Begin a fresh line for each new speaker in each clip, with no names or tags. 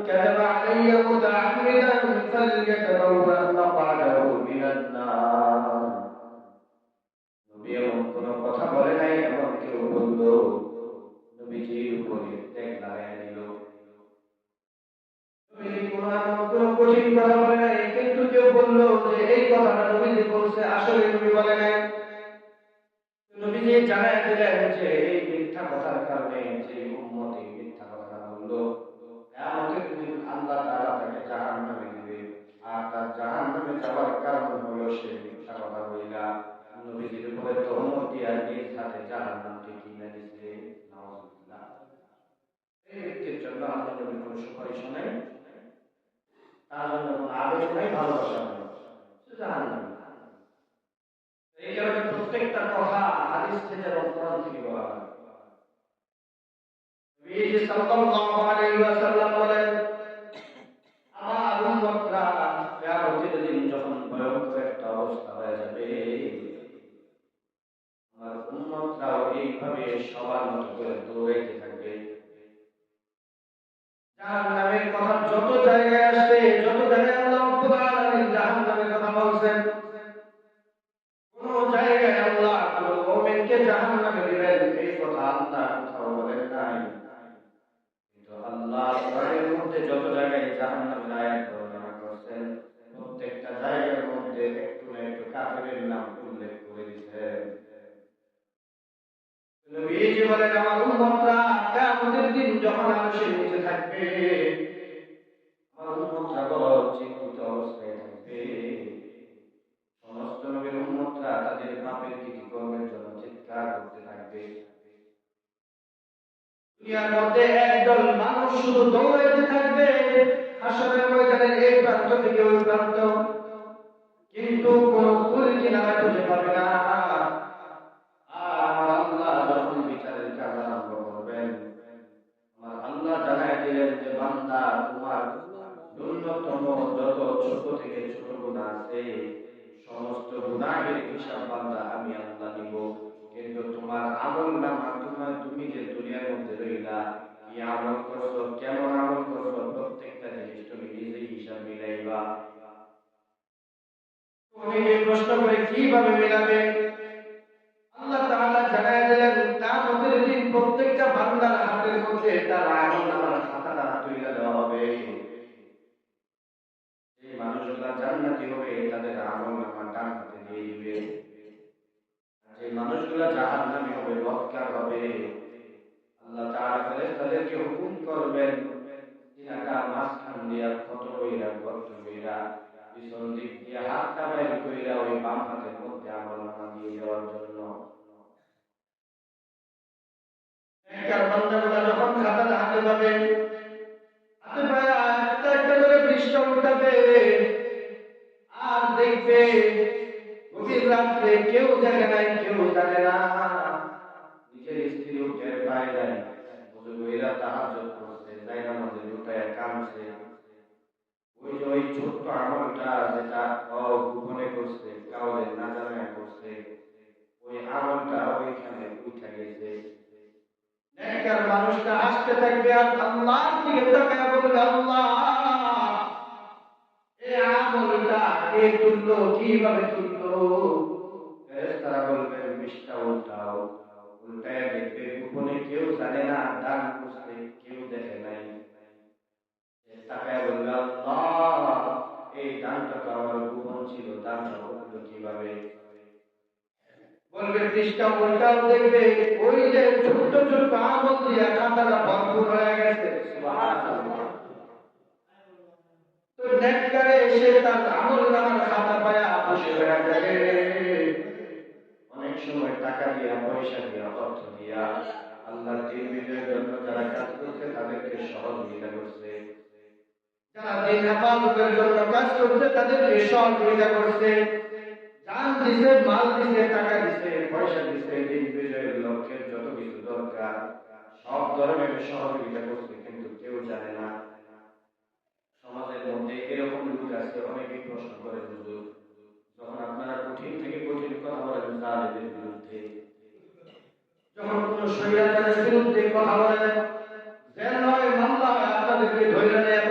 كذب علي متعمدا فليتبوأ مقعده من النار নবী এমন কোন কথা বলে নাই, এমন কেউ বললো নবীজির উপরে ত্যাগ লাগাই দিল। নবীজি কোন এমন কোন কঠিন কথা বলে নাই, কিন্তু কেউ বললো যে এই কথাটা নবীজি বলছে, আসলে নবী বলে নাই। নবীজি জানাই দিলেন যে এই মিথ্যা কথার কারণে যে উম্মত এই মিথ্যা কথা বললো, কিয়ামতের দিন আল্লাহ তাআলা তাকে জাহান্নামে দিবে, আর তার জাহান্নামে যাওয়ার কারণ হলো সে মিথ্যা কথা বইলা নবীজির উপরে তহমত দিয়া নিজ হাতে জাহান্নামকে কিনে নিছে। নাউজুবিল্লাহ। এই ব্যক্তির জন্য আল্লাহ নবীর কোনো সুপারিশ নাই, তার জন্য কোনো আবেদন নাই, ভালোবাসা নাই, সে জাহান্নামে। এই কারণে প্রত্যেকটা কথা হাদিস থেকে এবং কোরআন থেকে বলা হয়। নবী সাল্লাল্লাহু আলাইহি ওয়াসাল্লাম বলেন, আমার উম্মতরা কিয়ামতের দিন যখন ভয়ঙ্কর একটা অবস্থা হয়ে যাবে, আমার উম্মতরাও এইভাবে সবার মতো করে দৌড়াইতে থাকবে। জাহান্নামের কথা যত জায়গায় আসে, যত জায়গায় আল্লাহ রাব্বুল আলামিন জাহান্নামের কথা বলছেন, কোন জায়গায় আল্লাহ কোন মুমিনকে জাহান্নামে দিবেন এই কথা আল্লাহ কোথাও বলেন নাই। কিন্তু আল্লাহ কোরআনের মধ্যে যত জায়গায় জাহান্নামের আয়াত বর্ণনা করেছেন, প্রত্যেকটা জায়গার মধ্যে একটু না একটু কাফিরের নাম উল্লেখ করে দিয়েছেন। নবীজি বলেন, আমার উম্মতরা কিয়ামতের দিন যখন আরশের নিচে থাকবে, আমার উম্মতরা বড় চিন্তিত অবস্থায় থাকবে। সমস্ত নবীর উম্মতরা তাদের পাপের কৃতকর্মের জন্য চিৎকার করতে থাকবে। দুনিয়ার মধ্যে একদল মানুষ শুধু দৌড়াইতে থাকবে হাসরের ময়দানের এই প্রান্ত থেকে ওই প্রান্ত, কিন্তু কোন কুল কিনারা খুঁজে পাবে না। আর আমার আল্লাহ যখন বিচারের কাজ আরম্ভ করবেন, আমার আল্লাহ জানাই দিলেন যে বান্দা, তোমার ন্যূনতম যত ছোট থেকে ছোট গুনাহ আছে, সমস্ত গুনাহের হিসাব বান্দা আমি আল্লাহ নিব। কিন্তু তোমার আমলনামা, তুমি যে দুনিয়ার মধ্যে রইলা, কি আমল করছো, কেমন আমল করছো, প্রত্যেকটা জিনিস তুমি নিজেই হিসাব মিলাইবা। অনেকে প্রশ্ন করে কিভাবে মিলাবে? আল্লাহ তাআলা জানায় দিলেন, কিয়ামতের দিন প্রত্যেকটা বান্দার হাতের মধ্যে তার আমলনামার খাতাটা তুলে দেওয়া হবে। এই মানুষগুলা জান্নাতি হবে, তাদের আমলনামা ডান হাতে দিয়ে দিবে। যে মানুষগুলা জাহান্নামী হবে, বদকার হবে, আল্লাহ তাআলা ফেরেশতাদেরকে হুকুম করবেন সিনাটা মাঝখান দিয়া ক্ষত কইরা, গর্ত কইরা, পিছন দিক দিয়ে হাতটা বাইর কইরা ওই বাম হাতের মধ্যে আমলনামা দিয়ে দেওয়ার জন্য। নেককার বান্দাগুলা যখন খাতাটা হাতে পাবে, হাতে পায় একটা একটা করে পৃষ্ঠা উল্টাবে, আর দেখবে গভীর রাত্রে কেউ দেখে নাই, কেউ জানে না, নিজের স্ত্রীও টের পায় নাই, এরা তাহাজ্জুদ করছে, জায়গা মধ্যে লুটায় কাঁদছে, ওই যে ওই ছোট্ট আমলটা যেটা গোপনে করছে, কাউরে না জানায় করছে, ওই আমলটা ওইখানে উঠে গেছে। নেককার মানুষটা হাসতে থাকবে আর আল্লাহর দিকে তাকায় বলবে, আল্লাহ, এই আমলটা কে তুললো, কিভাবে তুললো? ফেরেশতারা বলবেন, পৃষ্ঠা উল্টাও। উল্টায় দেখবে গোপনে কেউ জানে না দান করছে, কেউ দেখে নাই। তাকায় বলবে, আল্লাহ, এই দানটা তো আমার গোপন ছিল, দানটা হলো কিভাবে? বলবে পৃষ্ঠা উল্টাও, দেখবে ওই যে ছোট্ট ছোট্ট আমল দিয়ে খাতাটা ভরপুর হয়ে গেছে। সুবহানাল্লাহ। তো নেককারে এসে তার আমলনামার খাতা পায়া খুশি হয়ে যাবে। অনেক সময় টাকা দিয়া, পয়সা দিয়া, অর্থ দিয়া আল্লাহর দ্বীন বিজয়ের জন্য যারা কাজ করছে তাদেরকে সহযোগিতা করছে, যারা দ্বীন হেফাজতের জন্য কাজ করছে তাদেরকে সহযোগিতা করছে, জান দিছে, মাল দিছে, টাকা দিছে, পয়সা দিছে, দ্বীন বিজয়ের লক্ষ্যে যত কিছু দরকার সব ধরনের সহযোগিতা করছে, কিন্তু কেউ জানে না। সমাজের মধ্যে এরকম লোক আছে, অনেকেই প্রশ্ন করে, হুজুর, যখন আপনারা কঠিন থেকে কঠিন কথা বলেন জালেমের বিরুদ্ধে, যখন কোন স্বৈরাচারের বিরুদ্ধে কথা বলেন, জেল হয়, মামলা হয়, আপনাদেরকে ধরে নেয়,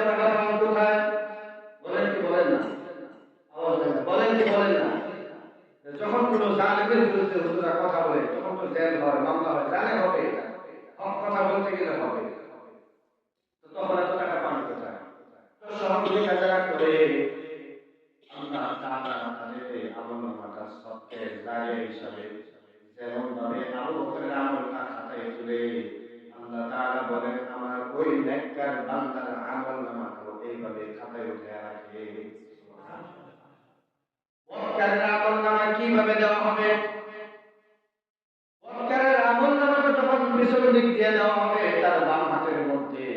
বক্কার বান্দার আমলনামা এইভাবে খাতায় উঠে রাখে। বক্কারের আমলনামা কিভাবে দেওয়া হবে? বক্কারের আমলনামাটা যখন পিছনের দিক দিয়ে দেওয়া হবে তার বাম হাতের মধ্যে,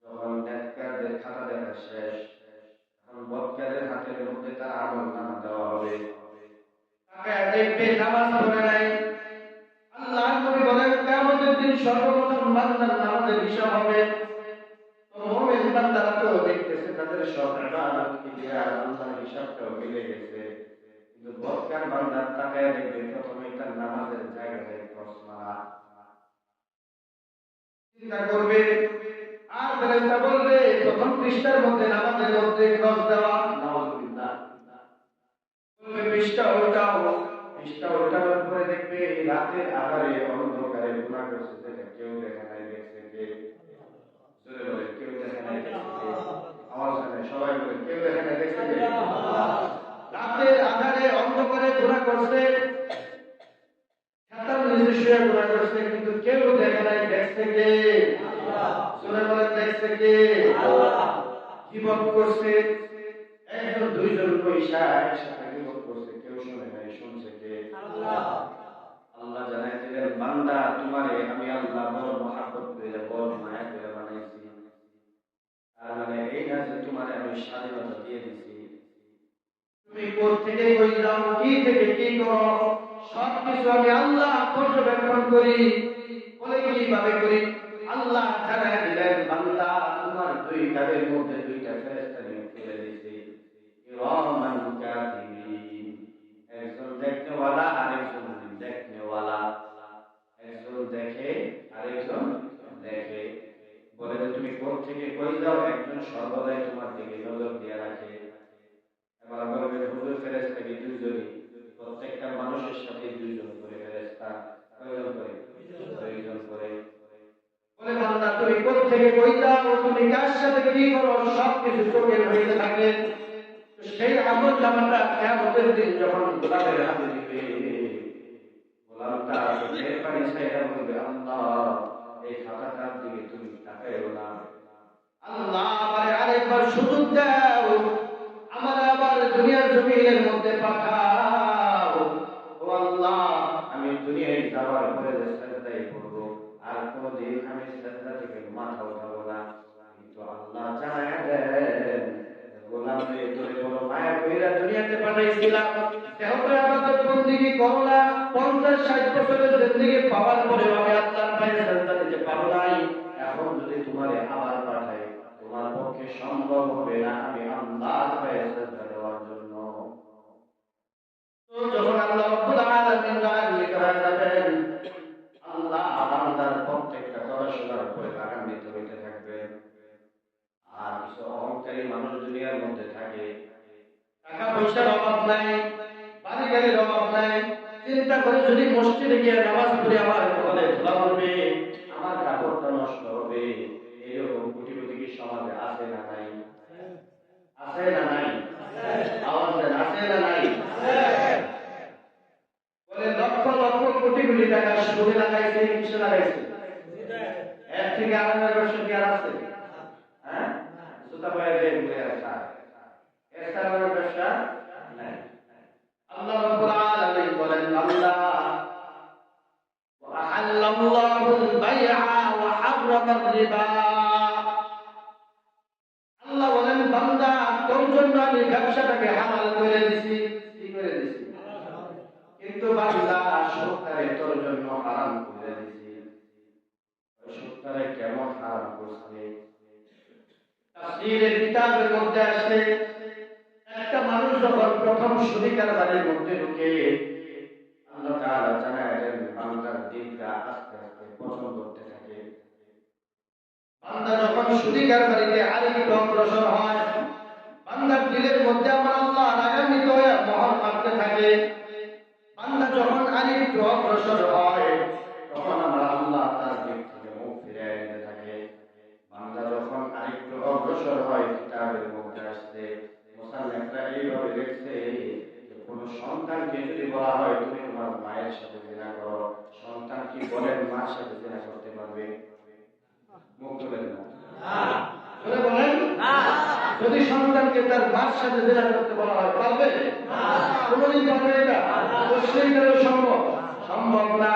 যখন নেককারদের খাতা দেখা শেষ, তখন বক্কারের হাতের মধ্যে তার আমলনামা দেওয়া হবে। তাকে দেখবে নামাজ পড়ে নাই। আল্লাহ নবী বলেন কিয়ামতের দিন সর্বপ্রথম বান্দার নামাজের হিসাব হবে। তো মুমিন বান্দারা তো দেখতেছে তাদের সব ইবাদত ক্রিয়া আল্লাহর হিসাবটাও মিলে গেছে, কিন্তু বক্কার বান্দা তাকায় দেখবে প্রথমে তার নামাজের জায়গাটায় ক্রস মারা। চিন্তা করবে আর ফেরেশতা বলবে প্রথম পৃষ্ঠার মধ্যে নামাজের মধ্যে ক্রস দেওয়া, নাউযুবিল্লাহ। বলবে পৃষ্ঠা উল্টাও, পৃষ্ঠা উল্টানোর পরে দেখবে রাতের আধারে অন্ধকারে গুনাহ করছে যেটা কেউ দেখে নাই, দেখছে কে? জোরে বলে, কেউ দেখে নাই, দেখছে কে? আওয়াজ হয়, সবাই বলে কেউ দেখে নাই, দেখছে কে? রাতের আধারে অন্ধকারে গুনাহ করছে, খাতার নিচে শুয়ে গুনাহ করছে, কিন্তু কেউ দেখে নাই, দেখছে কে? জোরে বলে, দেখছে কে? গীবত করছে, একজন দুইজন পয়সা একসাথে গীবত করছে, কেউ শুনে নাই, শুনছে কে? আল্লাহ জানাই দিলেন বান্দা তোমারে আমি আল্লাহ বড় মহব্বত করে বড় মায়া করে বানাইছি। তার মানে এই না যে তোমারে আমি স্বাধীনতা দিয়ে দিছি, তুমি কোথা থেকে কই যাও, কি থেকে কি করো, সবকিছু আমি আল্লাহ পর্যবেক্ষণ করি। বলে কিভাবে করি? আল্লাহ জানাই দিলেন বান্দা তোমার দুই কাঁধের মধ্যে দুইটা ফেরেশতা নিয়ে ফেলে দিয়েছি, কিরামান কাতিবিন। একজন দেখনেওয়ালা আর একজন দেখনেওয়ালা, একজন দেখে আরেকজন দেখে। বলে যে তুমি কোথা থেকে কই যাও, একজন সর্বদাই তোমার দিকে নজর দিয়ে রাখে। এবার বলবে হুজুর ফেরেশতা কি দুইজনই? প্রত্যেকটা মানুষের সাথে দুইজন করে ফেরেশতা। কয়জন করে? দুইজন করে। বলে বান্দা তুমি কোথা থেকে কই যাও, তুমি কার সাথে কি করো, সবকিছু চোখের হইতে থাকে। সেই আমলনামাটা কিয়ামতের দিন যখন গোলামের হাতে দিবে, গোলামটা চোখের পানি ছাইড়া বলবে আল্লাহ এই খাতাটার দিকে তুমি তাকাইও না, আল্লাহ আমারে আরেকবার সুযোগ দাও, আমার আবার দুনিয়ার জমিনের মধ্যে পাঠাও। ও আল্লাহ আমি দুনিয়ায় যাওয়ার পরে যে সাজদায় করব আর কোনদিন আমি সাজদা থেকে মাথা উঠাবো না। কিন্তু আল্লাহ জানায় দেন গোলাম রে তোরে বড় মায়া কইরা দুনিয়াতে পাঠাইছিলাম, যেহেতু ইবাদত বندگی করো না, 50-60 বছরের জিন্দেগি পাওয়ার পরে আমি আল্লাহর পায়ে সাজদা দিতে পারো নাই। এখন যদি তোমারে আবার পাঠাই তোমার পক্ষে সম্ভব হবে না আমি আল্লাহর পায়ে সাজদা দেওয়ার জন্য। তো যখন আল্লাহ রাব্বুল আলামিন রাজি হয়ে যাবেন, আল্লাহ বান্দার প্রত্যেকটা কথা শোনার পরে রাগান্বিত হইতে থাকবেন। আর কিছু অহংকারী মানুষ দুনিয়ার মধ্যে থাকে, টাকা পয়সার অভাব নাই, বাড়ি গাড়ির অভাব নাই, চিন্তা করে যদি মসজিদে গিয়ে নামাজ পড়ে আমার কপালে ধুলা পড়বে, আমার কাপড়টা নষ্ট হবে, এরকম কোটিপতি কি সমাজে আছে না নাই? আছে না নাই? আওয়াজ দেন, আছে না নাই? বলে লক্ষ লক্ষ কোটি কোটি টাকা সুদে লাগাইছে, কিসে লাগাইছে? এর থেকে আলাদা ব্যবসা কি আর আছে? হ্যাঁ, জুতা পায়ে দিয়ে ঘুরে আসা, এর ছাড়া ব্যবসা নাই। আল্লাহ রাব্বুল আলামিন বলেন বান্দা ওয়া আহাল্লাল্লাহুল বাইআ ওয়া হারামার রিবা। আল্লাহ বলেন বান্দা তোর জন্য আমি ব্যবসাটাকে হালাল করে দিয়েছি। কি করে দিয়েছি? কিন্তু বান্দা সুদটারে তোর জন্য হারাম করে দিয়েছি। ওই সুদটারে কেমন হারাম করছে? তাফসীরের কিতাবের মধ্যে আসে একটা মানুষ যখন প্রথম সুদী কারবারের মধ্যে ঢুকে, আল্লাহ তাআলা জানালেন বান্দার দিলটা আস্তে আস্তে পছন্দ করতে থাকে। বান্দা যখন সুদী কারবারিতে আরেকটু অগ্রসর হয়, বান্দার দিলের মধ্যে আমার আল্লাহ রাগান্বিত হয়ে মোহর মারতে থাকে। বান্দা যখন আরেকটু অগ্রসর হয়, তখন আমার আল্লাহ তার দিক থেকে মুখ ফিরিয়ে নিতে থাকে। বান্দা যখন আরেকটু অগ্রসর হয়, কিতাবের মধ্যে আসছে মুসান্নিফরা এইভাবে লিখছে যে কোন সন্তানকে যদি বলা হয় তুমি তোমার মায়ের সাথে জিনা করো, সন্তান কি বলেন মার সাথে জিনা করতে পারবে? মুখ খুলেন না, জোরে বলেন। যদি সন্তানকে তার মার সাথে জেনা করতে বলা হয়, পারবে? কোনদিন পারবে? এটা অবশ্যই সম্ভব সম্ভব না।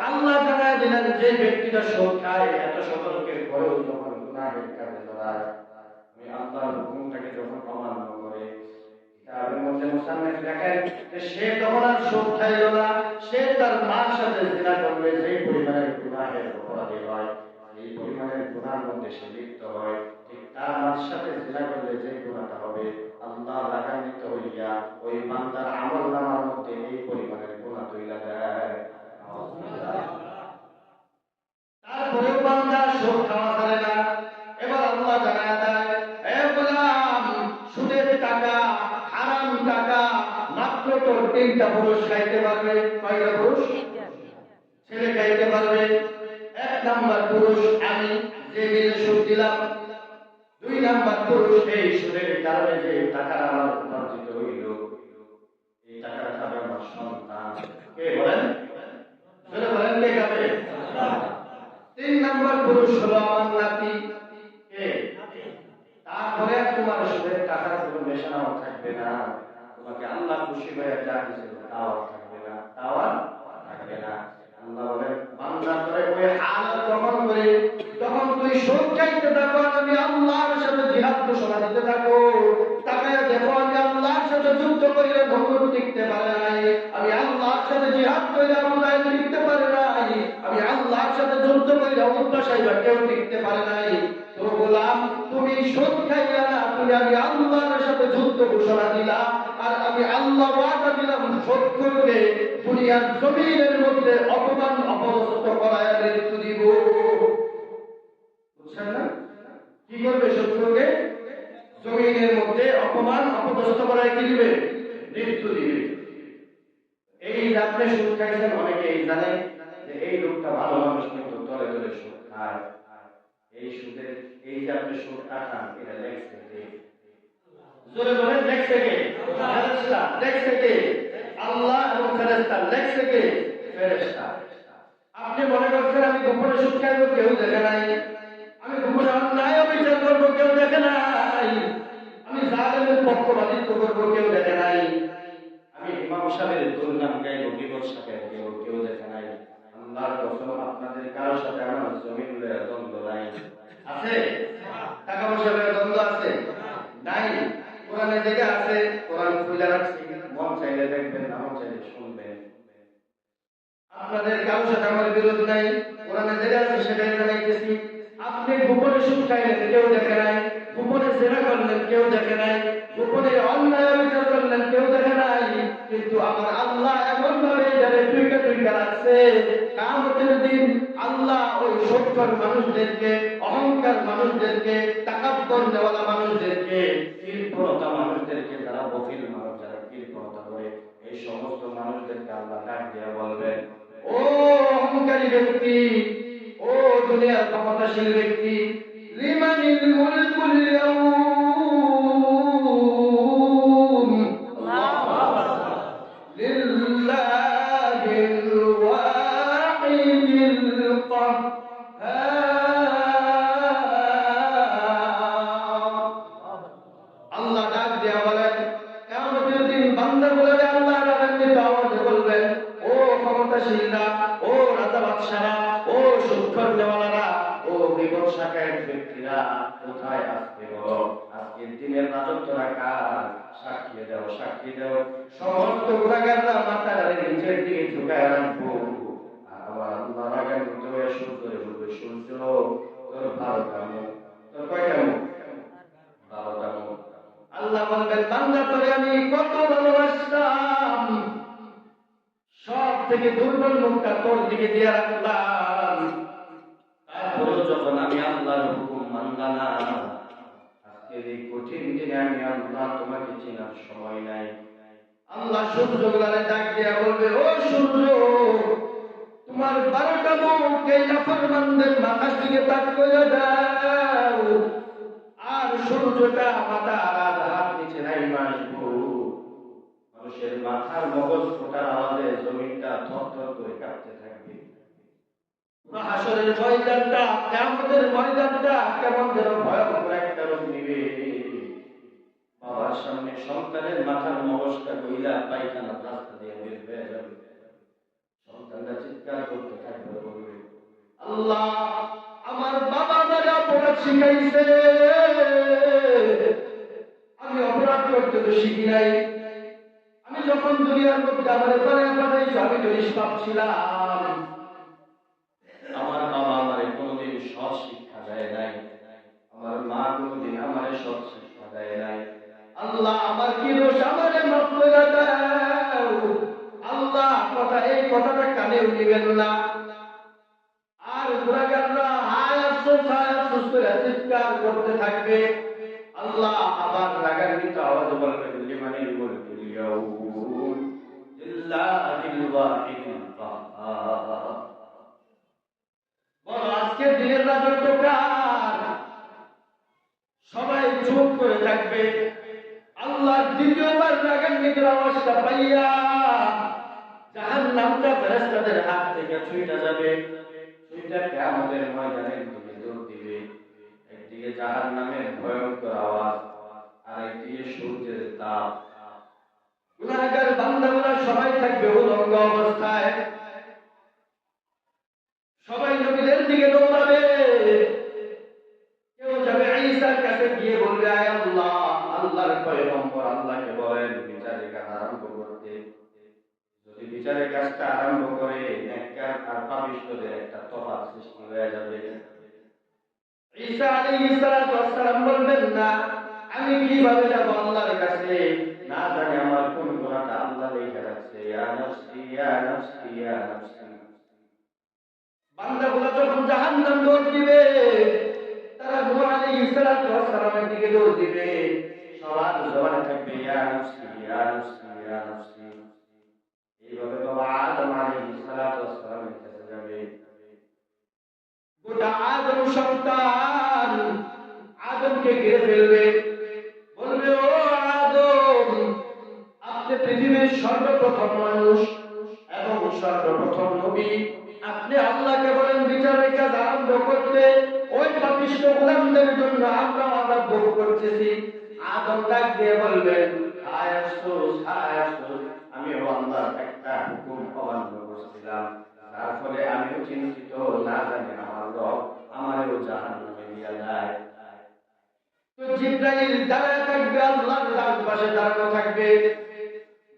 আল্লাহ জানায় দিলেন যে ব্যক্তিটা সুদ খায় এত সতর্কের পরেও যখন গুনাহের কাজে জড়ায়, আমি আল্লাহর হুকুমটাকে যখন অমান্য করে, কিতাবের মধ্যে মুসান্নিফ লেখেন যে সে তখন আর সুদ খাইল না, সে তার মার সাথে জিনা করলে যে পরিমাণের গুনাহের অপরাধী হয়, এই পরিমাণের গুনার মধ্যে সে লিপ্ত হয়, ঠিক তার মার সাথে জিনা করলে যে গুনাহটা হবে, আল্লাহ রাগান্বিত হইয়া ওই বান্দার আমলনামার মধ্যে এই পরিমাণের গুনাহ তুইলা দেয়। তারপরেও বান্দা সুদ খাওয়া ছাড়ে না। এবার আল্লাহ জানায় দেয়, হে গোলাম, সুদের টাকা, হারাম টাকা মাত্র তোর 3টা পুরুষ খাইতে পারবে। কয়টা পুরুষ? ছেলে খাইতে পারবে। 1 নাম্বার পুরুষ আমি, যে দিনে সুদ দিলাম। 2 নাম্বার পুরুষ এই সুদের কারণে যে টাকাটা আমার উপার্জিত হইল, এই টাকাটা খাবে আমার সন্তান। কে বলেন? বলেন কে খাবে? 3 নাম্বার পুরুষ হলো আমার নাতি। কে? তারপরে তোমার সুদের টাকার কোনো মেশানো থাকবে না, তোমাকে আল্লাহ খুশি হয়ে যা দিয়েছে তাও থাকবে না, তাও থাকবে না। আল্লাহ বলেন, বান্দা করে ওই হালত গ্রহণ করে তখন তুই সুদ খাইতে থাকো, আমি আল্লাহর সাথে জিহাদ ঘোষণা দিতে থাকো। তাকায় দেখো, আমি আল্লাহর সাথে যুদ্ধ করিলে ভঙ্গুর টিকতে পারে নাই, আমি আল্লাহর সাথে জিহাদ করিলে আল্লাহ টিকতে পারে নাই, আমি আল্লাহর সাথে যুদ্ধ করিলে উদ্বাস সাইবা কেউ টিকতে পারে নাই। তো গোলাম, তুমি সুদ খাইলা না, তুমি আমি আল্লাহর সাথে যুদ্ধ ঘোষণা দিলাম, আর আমি আল্লাহ ওয়াদা দিলাম শত্রুকে দুনিয়ার জমিনের মধ্যে অপমান অপদস্থ করায় মৃত্যু দিব। বুঝছেন না? কি করবে? শত্রুকে জমিনের মধ্যে অপমান অপদস্থ করায় কি দিবে? মৃত্যু দিবে। এই যে আপনি সুদ খাইছেন, অনেকে এই জানেন যে এই লোকটা ভালো মানুষ, কিন্তু তলে তলে সুদ খায়। এই সুদের, এই যে আপনি সুদটা খান, এটা লেখছে কে? জোরে বলেন, লেখছে কে? ফেরেশতা। লেখছে কে? আল্লাহ এবং ফেরেশতা। লেখছে কে? ফেরেশতা। আপনি মনে করছেন আমি গোপনে সুদ খাইব, কেউ দেখে নাই। আমি গোপনে অন্যায় অবিচার করবো, কেউ দেখে নাই। আমি জালেমের পক্ষপাতিত্ব করবো, কেউ দেখে নাই। আমি ইমাম সাহেবের দুর্নাম গাইব, বিভৎসা গাইব, কেউ দেখে নাই। আল্লাহর কসম, আপনাদের কারোর সাথে আমার জমিন লয়ে দ্বন্দ্ব নাই। আছে? টাকা পয়সা লয়ে দ্বন্দ্ব আছে? নাই। কোরআনে যেটা আছে, কোরআন খুলে রাখছি, মন চাইলে দেখবেন, না মন চাইলে শুনবেন। আপনাদের কারোর সাথে আমার বিরোধ নাই, কোরআনে যেটা আছে সেটাই জানাইতেছি। আপনি গোপনে সুদ খাইলেন, কেউ দেখে নাই। গোপনে জেনা করলেন, কেউ দেখে নাই। গোপনে অন্যায় বিচার করলেন, কেউ দেখে নাই। কিন্তু আমার আল্লাহ এমন ভাবে যারা টুইকা টুইকা রাখছে, কিয়ামতের দিন আল্লাহ ওই সত্যর মানুষদেরকে, অহংকার মানুষদেরকে, তাকাব্বর নেওয়ালা মানুষদেরকে, কৃপণতা মানুষদেরকে, যারা বখিল মানুষ, যারা কৃপণতা করে, এই সমস্ত মানুষদেরকে আল্লাহ ডাক দিয়ে বলবেন, ও অহংকারী ব্যক্তি, ও দুনিয়ার ক্ষমতাশীল ব্যক্তি, লিমানিল মুলকুল ইয়াউম, লিল্লাহিল ওয়াহিদিল কাহ্হার। আল্লাহ ডাক দিয়া বলেন, কিয়ামতের দিন বান্দা বলবে, আল্লাহ রাগান্বিত আওয়াজে বলবেন, ও ক্ষমতাশীলরা, ও রাজা বাদশারা, ও সুদখোর নেওয়ালারা, ও বিপদ শাখার ব্যক্তিরা, কোথায় আজকে বলো? আজকের দিনের রাজত্বরা কার? সাক্ষী দাও, সাক্ষী দাও। সমস্ত গুনাহগাররা মাথা নিচের দিকে ঝুঁকায় রাখবো, আর আমার আল্লাহ রাগান্বিত হয়ে সূর্য বলবে, সূর্য তোর 12টা মুখ। তোর কয়টা মুখ? 12টা মুখ। আল্লাহ বলবেন, বান্দা তোরে আমি কত ভালোবাসতাম, সব থেকে দুর্বল মুখটা তোর দিকে দিয়ে রাখলাম, তারপরেও যখন আমি আল্লাহর হুকুম মানলাম না, আজকের এই কঠিন দিনে আমি আল্লাহ তোমাকে চেনার সময় নাই। আল্লাহ সূর্যগুলারে ডাক দিয়া বলবে, ও সূর্য, তোমার 12টা মুখ এই নাফরমানদের মাথার দিকে তাক করে দাও, আর সূর্যটা মাথা আর হাত নিচে নাই মাসবো। মানুষের মাথার মগজ ফোটার আওয়াজে জমিনটা থরথর করে কাঁপতে থাকবে। হাসরের ময়দানটা, কিয়ামতের ময়দানটা কেমন যেন ভয়ঙ্কর একটা রূপ নিবে। বাবার সামনে সন্তানের মাথার মগজটা গইলা পায়খানা রাস্তা দিয়ে বের হয়ে যাবে। সন্তানরা চিৎকার করতে থাকবে, বলবে, আল্লাহ, আমার বাবা দাদা অপরাধ শিখাইছে, আমি অপরাধ করতে তো শিখি নাই। আমি যখন দুনিয়ার মধ্যে আমার পাঠাইছি, আমি তো নিষ্পাপ ছিলাম। আমার বাবা আমারে কোনোদিন সৎ শিক্ষা দেয় নাই, আমার মা কোনোদিন আমারে সৎ শিক্ষা দেয় নাই। আল্লাহ, আমার কি দোষ, আমারে মাফ করে দাও। আল্লাহ, এই কথাটা কানে উঠিবেন না। আর গুনাহগাররা হায় আফসোস করে চিৎকার করতে থাকবে। আল্লাহ আবার রাগান্বিত আওয়াজে বলবেন, লিমানিল মুলকুল ইয়াউম লিল্লাহিল ওয়াহিদিল কাহ্হার। বলো, আজকের দিনের রাজত্ব কার? সবাই চুপ করে থাকবে। আল্লাহ দ্বিতীয়বার রাগান্বিত আওয়াজটা পাইয়া জাহান্নামটা ফেরেশতাদের হাত থেকে ছুঁইটা যাবে। ছুঁইটা কিয়ামতের ময়দানের দিকে দৌড় দিবে। একদিকে জাহান্নামের ভয়ঙ্কর আওয়াজ, আর একদিকে সূর্যের তাপ। গুনাহগার বান্দাগুলো সবাই থাকবে উলঙ্গ অবস্থায়। সবাই নবীদের দিকে দৌড়াবে। কেউ যাবে ঈসার কাছে গিয়ে বলবে, আয় আল্লাহ, আল্লাহর পয়গম্বর, আল্লাহকে বলেন বিচারের কাজ আরম্ভ করতে। যদি বিচারের কাজটা আরম্ভ করে, নেককার আর পাপিষ্ঠদের একটা তফাৎ সৃষ্টি হয়ে যাবে। ঈসা আলাইহিস সালাতু ওয়াস সালাম বলবেন, না, আমি কিভাবে যাব আল্লাহর কাছে? না জানি আমার কোন গুনাহটা আল্লাহ লিখে রাখছে। ইয়া নাফসি ইয়া নাফসি ইয়া নাফসি। বান্দাগুলো যখন জাহান্নাম দৌড় দিবে, তারা নূহ আলাইহিস সালাতু ওয়াস সালামের দিকে দৌড় দিবে। সবার জবানে থাকবে ইয়া নাফসি ইয়া নাফসি ইয়া নাফসি। এইভাবে বাবা আদম আলাইহিস সালাতু ওয়াস সালামের কাছে যাবে। গোটা আদম সন্তান আদমকে ঘিরে ফেলবে, বলবে, ও আদম, আপনি পৃথিবীর সর্বপ্রথম মানুষ এবং সর্বপ্রথম নবী। আপনি আল্লাহকে বলেন বিচারের কাজ আরম্ভ করতে। ওই পাপিষ্ঠ গোলামদের জন্য আমরা আযাব ভোগ করতেছি। আদম ডাক দিয়ে বলবেন, হায় আফসোস, হায় আফসোস, আমি আল্লাহর একটা হুকুম অমান্য করছিলাম, তার ফলে আমিও চিন্তিত, না জানি আমার রব আমারও জাহান্নামে নিয়ে যায়। তো জিবরাইল দাঁড়ায় থাকবে, আল্লাহর ডান পাশে দাঁড়ানো থাকবে।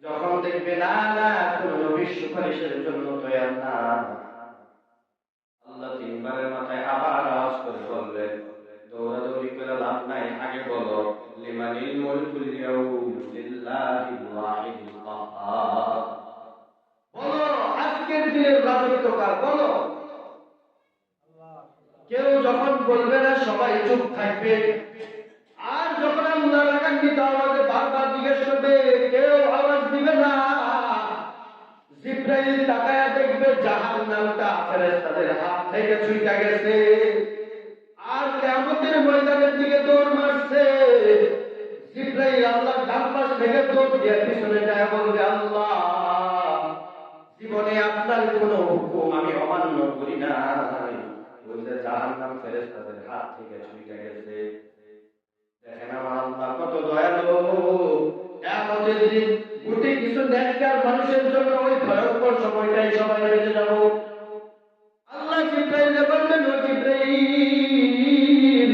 যখন দেখবে না না, কোন নবীর সুপারিশের জন্য তৈরি না, আল্লাহ তিনবারের মাথায় আবার আওয়াজ করে বলবেন, দৌড়াদৌড়ি করে লাভ নাই, আগে বলো লিমানিল মুলকুল ইয়াউম লিল্লাহিল ওয়াহিদিল কাহ্হার। বলো, আজকের দিনের রাজত্ব কার? বলো। কেউ যখন বলবে না, সবাই চুপ থাকবে। আর যখন আল্লাহ রাগান্বিত আওয়াজে বারবার জিজ্ঞেস করবে, কেউ আওয়াজ দিবে না। জিবরাইল তাকায়া দেখবে জাহান্নামটা ফেরেশতাদের হাত থেকে ছুঁইটা গেছে, আর কিয়ামতের ময়দানের দিকে দৌড় মারছে। জিবরাইল আল্লাহর ডান পাশ থেকে দৌড় দিয়ে পিছনে যায়, বলবে, আল্লাহ, জীবনে আপনার কোনো হুকুম আমি অমান্য করি না। বলতে জাহান্নাম ফেরেশতাদের হাত থেকে ছুঁইটা গেছে। দেখেন আমার আল্লাহ কত দয়ালু। কিয়ামতের দিন গোটে কিছু নেককার মানুষের জন্য ওই ভয়ঙ্কর সময়টাই সবাই বেঁচে যাব। আল্লাহ জিবরাইলকে বললেন, ও জিবরাইল,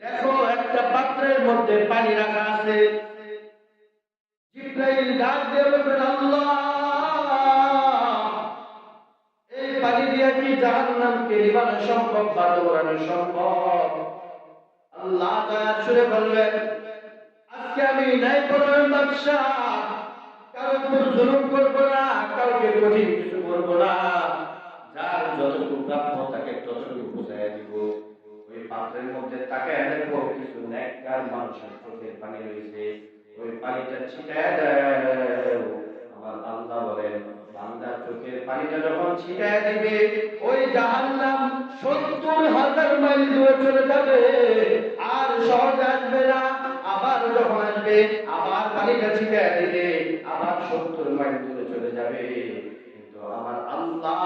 দেখো একটা পাত্রের মধ্যে পানি রাখা আছে। জিবরাইল ডাক দিয়ে বলবেন, আল্লাহ, এই পানি দিয়ে কি জাহান্নামকে নিবানো সম্ভব বা দৌড়ানো সম্ভব? আল্লাহ দয়া করে বলবেন, আজকে আমি ন্যায়পরায়ণ বাদশাহ, কারোর উপর জুলুম করব না, কাউকে কঠিন কিছু করব না। যার যতটুকু প্রাপ্য তাকে ততটুকু বুঝাইয়া দিব। ওই পাত্রের মধ্যে তাকায় দেখবো কিছু নেককার মানুষের চোখের পানি রয়েছে, ওই পানিটা ছিটায় দেয়। আমার আল্লাহ বলেন, বান্দার চোখের পানিটা যখন ছিটায় দিবে, ওই জাহান্নাম ৭০,০০০ মাইল দূরে চলে যাবে, আর সহজে আসবে না। আবার যখন আসবে, আবার পানিটা ছিটায় দিবে, আবার ৭০ মাইল দূরে চলে যাবে। কিন্তু আমার আল্লাহ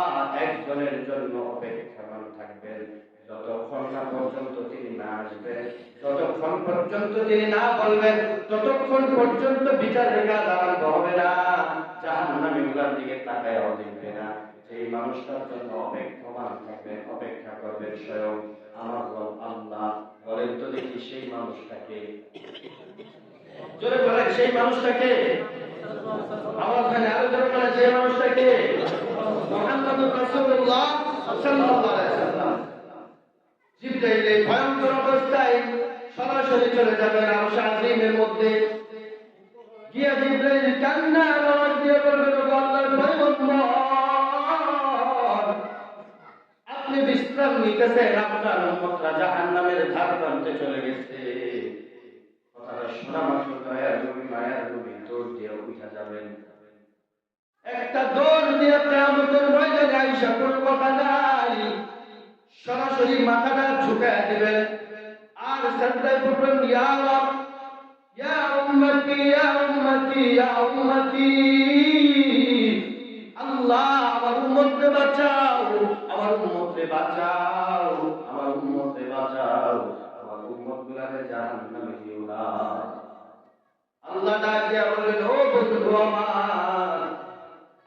একজন একজনের জন্য অপেক্ষমান থাকবেন, যতক্ষণ না পর্যন্ত তিনি না আসবেন, যতক্ষণ পর্যন্ত তিনি না বলবেন, ততক্ষণ পর্যন্ত বিচারের কাজ আরম্ভ হবে না। জাহান্নামীগুলোর দিকে তাকায়ও দেখবে না। সেই মানুষটার জন্য অপেক্ষমান থাকবেন, অপেক্ষা করবেন স্বয়ং আমার রব আল্লাহ। বলেন তো দেখি সেই মানুষটাকে, জোরে বলেন সেই মানুষটাকে, আওয়াজ হয় আরো জোরে বলেন সেই মানুষটাকে, মুহাম্মদুর রাসূলুল্লাহ সাল্লাল্লাহু আলাইহি ওয়াসাল্লাম। জিবরাইল এই ভয়ঙ্কর অবস্থায় সরাসরি চলে যাবেন আরশ আজিমের মধ্যে গিয়া জিবরাইল কান্নার আওয়াজ দিয়ে বলবেন, ও আল্লাহর পয়গম্বর, আপনি বিশ্রাম নিতেছেন, আপনার উম্মতরা জাহান্নামের ধার প্রান্তে চলে গেছে। কথাটা শোনা মাত্র দয়ার নবী মায়ার নবী দৌড় দিয়ে উঠা যাবেন। একটা দৌড় দিয়ে কিয়ামতের ময়দানে আইসা কোনো কথা নাই, সরাসরি মাথাটা ঝুঁকায় দিবেন আর সাজদায় পড়বেন, ইয়া রব, ইয়া উম্মতি, ইয়া উম্মতি, ইয়া উম্মতি, আল্লাহ আমার উম্মতকে বাঁচাও, আমার উম্মতকে বাঁচাও, আমার উম্মতকে বাঁচাও, আমার উম্মতগুলোকে জাহান্নামে দিও না। আল্লাহ ডাক দিয়া বললেন, ও বন্ধু আমার,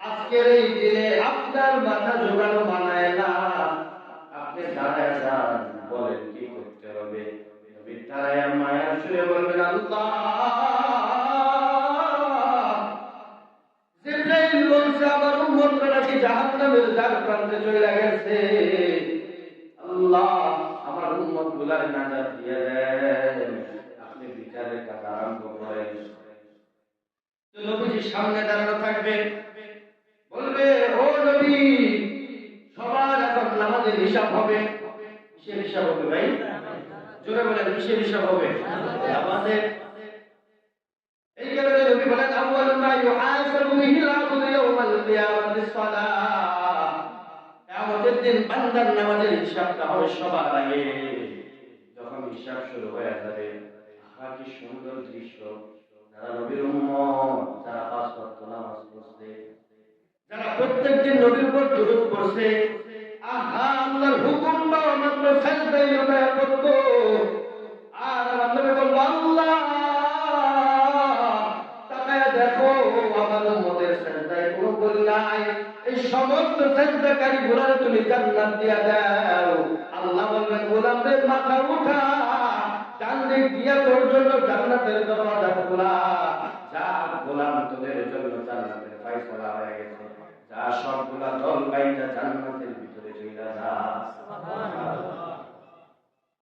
আজকের এই দিনে আপনার মাথা ঝোলানো মানায় না, আপনি দাঁড়ায় যান, বলেন কি করতে হবে। নবী দাঁড়ায় মায়ার সুরে বলবেন, আল্লাহ, জিবরাইল বলছে আমার উম্মতরা নাকি জাহান্নামের দ্বার প্রান্তে চলে গেছে, আল্লাহ আমার উম্মতগুলার নাজাত দিয়ে দেন, আপনি বিচারের কাজ আরম্ভ করেন। তো নবীজি সামনে দাঁড়ানো থাকবে, বলবে, ও নবী, সবার এখন নামাজের হিসাব হবে। কিসের হিসাব হবে ভাই? জোরে বলেন, কিসের হিসাব হবে? আমাদের। এই কারণে নবী বলেন, আউয়ালু মা ইউহাসাবু বিহিল আবদু ইয়াওমাল কিয়ামাতিস সালাহ। কিয়ামতের দিন বান্দার নামাজের হিসাবটা হবে সবার আগে। যখন হিসাব শুরু হয়ে যাবে, আহা কি সুন্দর দৃশ্য! যারা নবীর উম্মত, যারা পাঁচ ওয়াক্ত নামাজ পড়ছে, যারা প্রত্যেকদিন নবীর উপর দুরূদ পড়ছে, আহা আল্লাহর হুকুম পাওয়া মাত্র সাজদায় লুটায়া পড়তো। আর আমার নবী বলল, আল্লাহ তাকায়া দেখো আমার উম্মতের সাজদায় কোনো ভুল নাই, এই সমস্ত সাজদাকারী গুলারে তুমি জান্নাত দিয়া দাও। আল্লাহ বলবেন, গোলামদের মাথা উঠা, ডান দিক দিয়া তোর জন্য জান্নাতের দরজা খোলা। যা গোলাম, তোদের জন্য জান্নাতের ফয়সালা হয়ে গেছে, যা সবগুলা দল বাইটা জান্নাত